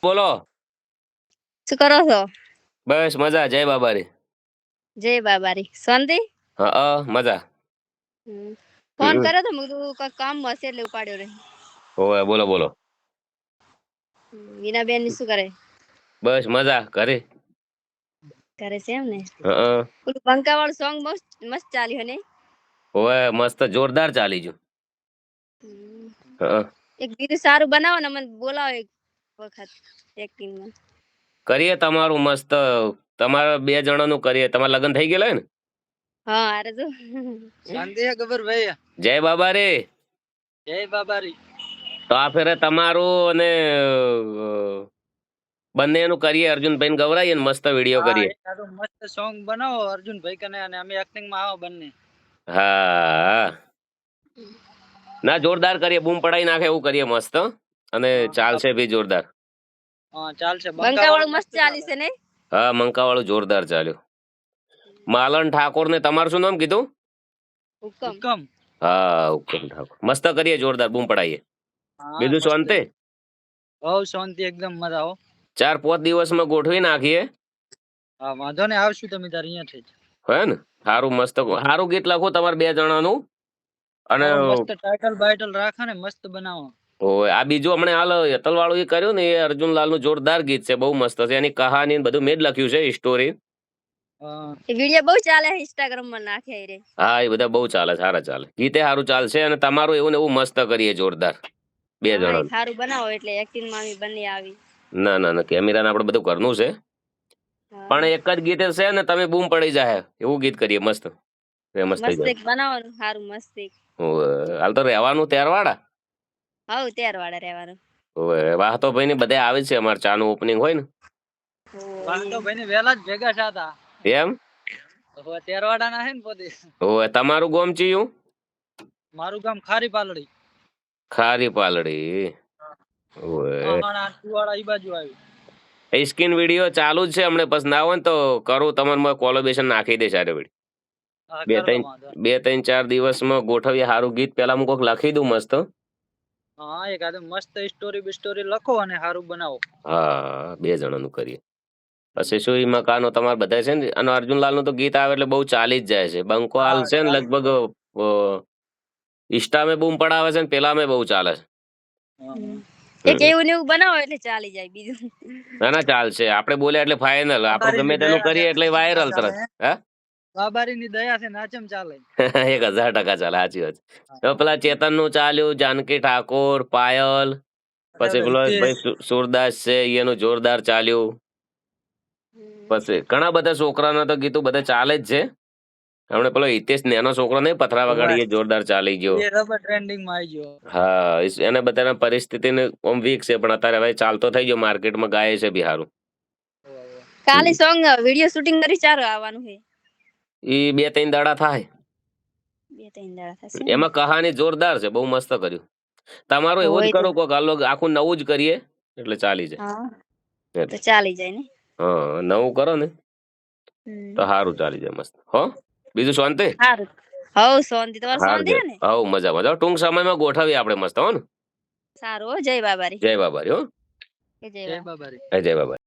બોલો. શું કરો છો? બસ મજા. જય બાબારી. જય બાબારી. શાંતિ? હા મજા. ફોન કર્યો તો મેં કીધું કાંઈક કામ હશે એટલે ઉપાડ્યો નહીં. ઓય બોલો બોલો. વીણાબેન ની શું કરે? બસ મજા ઘરે. કરે છે એમ ને. હા. પેલું બંકા વાળું સોંગ મસ્ત મસ્ત ચાલ્યું ને. ઓય મસ્ત જોરદાર ચાલી ગયું. હા. એક બીજું સારું બનાવો ને મને બોલાવો એક વખત એક્ટિંગમાં. કરીએ તમારું મસ્ત. તમારા 2 જણાનું કરીએ. તમારા લગ્ન થઈ ગયેલા ને? હા અરે જો શાંતિ હે ગબર ભાઈ. જય બાબારી. જય બાબારી. તો આ ફેરે તમારું અને બંનેનું કરીએ. અર્જુનભાઈ ને ગવરાઈએ ને મસ્ત વિડીયો કરીએ. હા મસ્ત સોંગ બનાવો અર્જુનભાઈ કને અને અમે એક્ટિંગ માં આવો બંને. હા ના જોરદાર કરીએ. બૂમ પડાઈ નાખે એવું કરીએ મસ્ત. અને ચાલશે બી જોરદાર. હા ચાલશે. બંકા વાળું મસ્ત ચાલી છે ને. હા મંકા વાળું જોરદાર ચાલ્યું. માલન ઠાકોર ને તમારું શું નામ કીધું? હુકમ. હા હુકમ ઠાકોર. મસ્ત કરીએ જોરદાર. બૂમ પડાઈએ. બીજું શાંતિ? હવ શાંતિ એકદમ મજા હો. 4-5 દિવસમાં ગોઠવી નાખીએ. હા વાંધો ને આવશું તમે તાર અહીંયાથી જ. હે ને સારું મસ્ત. સારું ગીત લખો તમારે 2 જણાનું. અને મસ્ત ટાઇટલ બાઇટલ રાખા ને મસ્ત બનાવો. ઓય આ બીજું હમણાં હાલ યતલ વાળું એ કર્યું ને એ અર્જુનલાલ નું જોરદાર ગીત છે. બહુ મસ્ત છે. એની કહાની બધું મેં જ લખ્યું છે સ્ટોરી. એ વિડિયો બહુ ચાલે ઇન્સ્ટાગ્રામ માં નાખે રે. હા એ બધા બહુ ચાલે. સારા ચાલે. ગીતે સારું ચાલશે. અને તમારું એવું ને એવું મસ્ત કરીએ જોરદાર 2 જણા. સારું બનાવો એટલે એક્ટિંગ માં બંને આવી. ના ના ના કેમેરા આપણે બધું કરવું છે. પણ એક જ ગીત છે ને તમે બૂમ પડી જાય એવું ગીત કરીએ મસ્ત. ફેમસ થઈ જાય. મસ્ત બનાવો સારું મસ્ત. હાલ તો રહેવાનું ત્યારવાડા. હાઉ ત્યારવાડા રહેવાનું. ઓય વાહ તો ભાઈ ને બધા આવે છે. અમાર ચાનું ઓપનિંગ હોય ને. વાહ તો ભાઈ ને વેલા જ ભેગા થયા એમ હતા. તેરવાડા ના હે ને પોતે. ઓય તમારું ગામ ચિયું? મારું ગામ ખારી પાલડી. ખારી પાલડી. ઓય ટુવાડા ઈ બાજુ આવ્યું. એ સ્કીન વિડિયો ચાલુ જ છે. હમણે પછી ના હોય ને તો કરું તમને કોલેબેશન નાખી દે સારે વળી. 2-3-4 દિવસમાં ગોઠવીએ સારું ગીત. પેલા હું કોક લખી દઉં મસ્ત. હા એકાદ મસ્ત સ્ટોરી લખો અને સારું બનાવો. હા 2 જણાનું કરીએ. પછી શું ઈ મકાનો તમારે બધા છે ને. અને અર્જુનલાલ નું તો ગીત આવે એટલે બહુ ચાલી જ જાય છે. બંકો હાલ છે ને લગભગ ઇન્સ્ટા મેં બૂમ પડાવે છે ને પેલા મેં બહુ ચાલે છે. એક એવું ને એવું બનાવો એટલે ચાલી જાય બીજું. ના ના ચાલશે. આપણે બોલ્યા એટલે ફાઇનલ. આપણે ગમે તેનું કરીએ એટલે વાયરલ તરત. હા બાબારી ની દયા છે નાચમ ચાલે. 1000% ચાલે. સાચી વાત. તો પેલા ચેતન નું ચાલ્યું. જાનકી ઠાકોર, પાયલ, પછી પેલો ભાઈ સુરદાસ છે એનું જોરદાર ચાલ્યું. પછી ઘણા બધા છોકરાના તો ગીતો બધા ચાલે જ છે. હમણાં પેલો હિતેશ નેનો છોકરો નહીં પથરા વગાડી એ જોરદાર ચાલી ગયો. એ રબર ટ્રેન્ડિંગ માં આવી ગયો. હા એને બધાના પરિસ્થિતિને આમ વીક છે પણ અત્યારે હવે ચાલતો થઈ ગયો. માર્કેટમાં ગાય છે બિહારું. કાલે સોંગ વિડિયો શૂટિંગ કરી ચારો આવવાનું છે. ઈ 2-3 દાડા થાય. 2-3 દાડા થશે. એમાં કહાની જોરદાર છે. બહુ મસ્ત કર્યું. તમારું એવું જ કરો કોક આખું નવું જ કરીએ એટલે ચાલી જાય. હા તો ચાલી જાય ને. હા નવું કરો ને તો સારું ચાલી જાય મસ્ત. હો બીજું શાંતિ? સારું. હવ શાંતિ. તમારે શાંતિ છે ને? હવ મજા મજા. ટૂંક સમયમાં ગોઠવીએ આપણે મસ્ત. હો ને સારું. જય બાબારી. જય બાબારી. હો જય બાબારી. જય બાબારી.